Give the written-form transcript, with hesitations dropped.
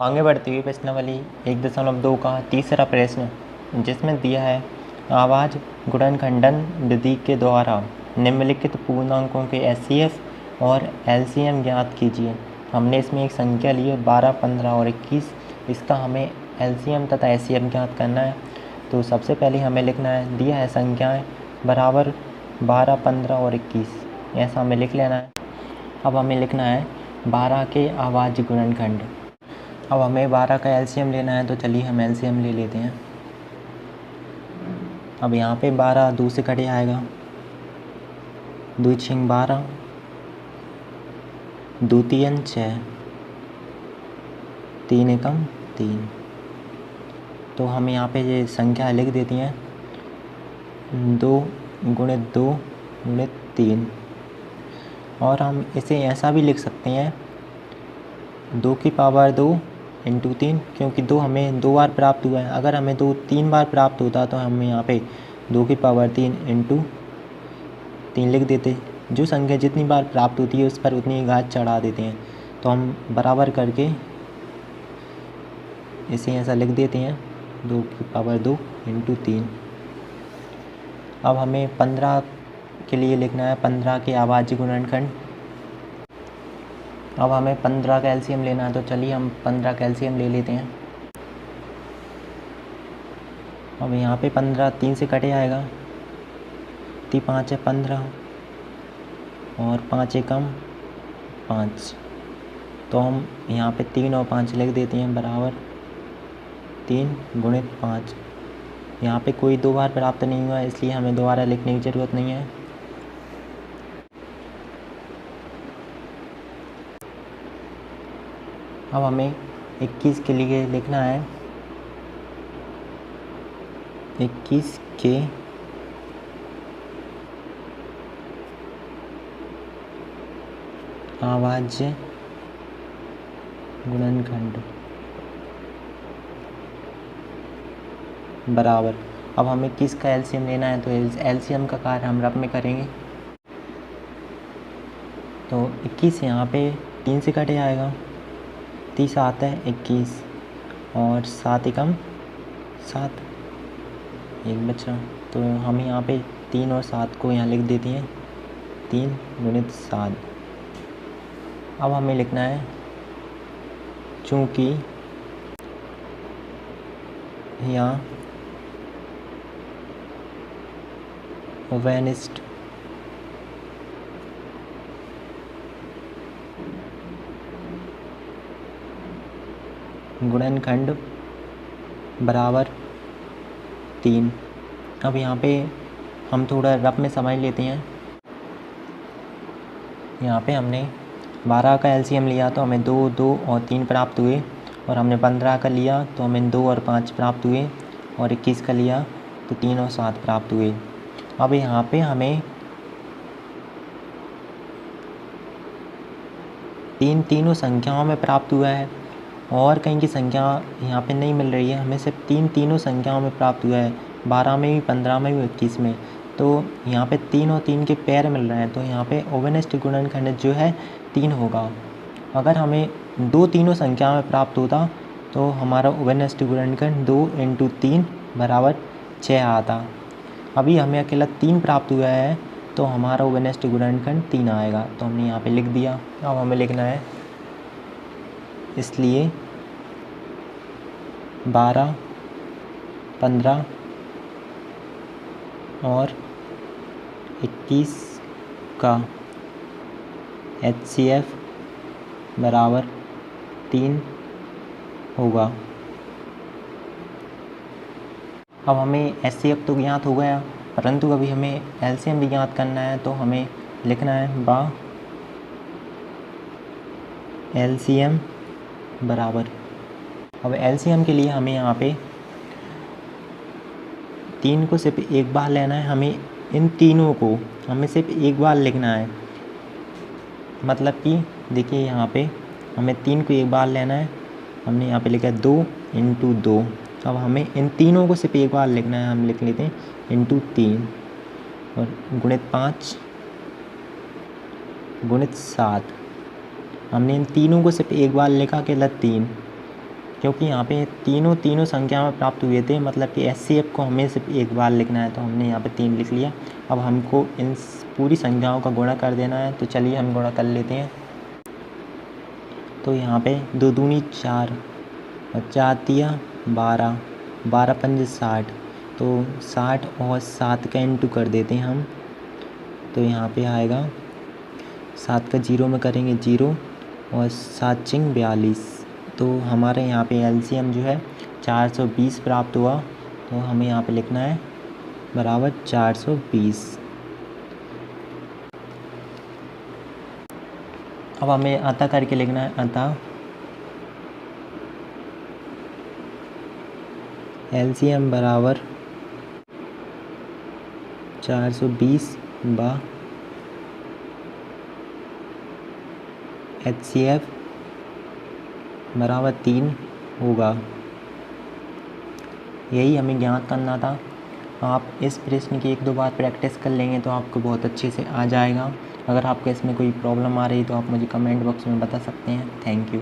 आगे बढ़ती हुई प्रश्नावली 1.2 का तीसरा प्रश्न, जिसमें दिया है आवाज़ गुणनखंडन विधि के द्वारा निम्नलिखित पूर्णांकों के एचसीएफ और एलसीएम ज्ञात कीजिए। हमने इसमें एक संख्या ली है 12, 15 और 21। इसका हमें एलसीएम तथा एचसीएफ ज्ञात करना है। तो सबसे पहले हमें लिखना है, दिया है संख्याएं बराबर 12, 15 और 21, ऐसा हमें लिख लेना है। अब हमें लिखना है 12 के आवाज़ गुणनखंड। अब हमें 12 का एलसीएम लेना है, तो चलिए हम एलसीएम ले लेते हैं। अब यहाँ पे 12 2 से कटे आएगा, 2 6 12, 2 3 6, 3 एकम 3। तो हम यहाँ पे ये संख्या लिख देती हैं 2 गुणित 2 गुणित 3। और हम इसे ऐसा भी लिख सकते हैं 2 की पावर 2 इंटू 3, क्योंकि 2 हमें 2 बार प्राप्त हुआ है। अगर हमें 2 3 बार प्राप्त होता तो हम यहाँ पे 2 की पावर 3 इंटू 3 लिख देते। जो संख्या जितनी बार प्राप्त होती है उस पर उतनी ही घात चढ़ा देते हैं। तो हम बराबर करके इसे ऐसा लिख देते हैं 2 की पावर 2 इंटू 3। अब हमें 15 के लिए लिखना है 15 के आवाज़ गुणनखंड। अब हमें 15 का एलसीएम लेना है, तो चलिए हम 15 का एलसीएम ले लेते हैं। अब यहाँ पे 15 3 से कटे आएगा, 3 5 है 15 और 5 एकम 5। तो हम यहाँ पे 3 और 5 लिख देते हैं बराबर 3 गुणित 5। यहाँ पे कोई 2 बार प्राप्त नहीं हुआ, इसलिए हमें दोबारा लिखने की ज़रूरत नहीं है। अब हमें 21 के लिए लिखना है 21 के आवाज़ गुणनखंड बराबर। अब हमें 21 का एलसीएम लेना है, तो एलसीएम का कार्य हम रफ में करेंगे। तो 21 यहाँ पे 3 से कटे आएगा, 30 7 है 21 और 7 एकम 7, एक बचा। तो हम यहाँ पे 3 और 7 को यहाँ लिख देते हैं 3 गुणित 7। अब हमें लिखना है चूँकि यहाँ वेनिस्ट गुणनखंड बराबर 3। अब यहाँ पे हम थोड़ा रफ में समझ लेते हैं। यहाँ पे हमने 12 का एलसीएम लिया तो हमें 2 2 और 3 प्राप्त हुए, और हमने 15 का लिया तो हमें 2 और 5 प्राप्त हुए, और 21 का लिया तो 3 और 7 प्राप्त हुए। अब यहाँ पे हमें तीनों संख्याओं में प्राप्त हुआ है, और कहीं की संख्या यहाँ पे नहीं मिल रही है। हमें सिर्फ तीनों संख्याओं में प्राप्त हुआ है, 12 में भी, 15 में भी, 21 में। तो यहाँ पे 3 और 3 के पेयर मिल रहे हैं, तो यहाँ पे ओवेनिस्ट गुणनखंड जो है 3 होगा। अगर हमें 2 तीनों संख्या में प्राप्त होता तो हमारा ओवेनिस्ट गुणनखंड 2 इंटू 3 बराबर 6 आता। अभी हमें अकेला 3 प्राप्त हुआ है, तो हमारा ओवेनिस्ट गुणनखंड 3 आएगा। तो हमने यहाँ पे लिख दिया। अब हमें लिखना है इसलिए 12, 15 और 21 का HCF बराबर 3 होगा। अब हमें HCF तो ज्ञात हो गया, परंतु अभी हमें LCM भी ज्ञात करना है। तो हमें लिखना है बा LCM बराबर। अब LCM के लिए हमें यहाँ पे 3 को सिर्फ एक बार लेना है। हमें इन तीनों को हमें सिर्फ एक बार लिखना है। मतलब कि देखिए यहाँ पे हमें 3 को एक बार लेना है। हमने यहाँ पे लिखा है 2 इंटू 2। अब हमें इन तीनों को सिर्फ एक बार लिखना है। हम लिख लेते हैं इंटू 3 और गुणित 5 गुणित 7। हमने इन तीनों को सिर्फ एक बार लिखा, केवल 3 क्योंकि यहाँ पे तीनों संख्या में प्राप्त हुए थे, मतलब कि HCF को हमें सिर्फ एक बार लिखना है, तो हमने यहाँ पे 3 लिख लिया। अब हमको इन पूरी संख्याओं का गुणा कर देना है, तो चलिए हम गुणा कर लेते हैं। तो यहाँ पे 2 दूनी 4 और 4 तिया 12, 12 पंजे 60, तो 60 और 7 का इंटू कर देते हैं हम। तो यहाँ पे आएगा 7 का 0 में करेंगे 0 और 7 चिंग 42। तो हमारे यहाँ पे LCM जो है 420 प्राप्त हुआ। तो हमें यहाँ पे लिखना है बराबर 420। अब हमें अतः करके लिखना है अतः LCM बराबर 420 बा HCF बराबर 3 होगा। यही हमें ज्ञात करना था। आप इस प्रश्न की 1-2 बार प्रैक्टिस कर लेंगे तो आपको बहुत अच्छे से आ जाएगा। अगर आपको इसमें कोई प्रॉब्लम आ रही तो आप मुझे कमेंट बॉक्स में बता सकते हैं। Thank you.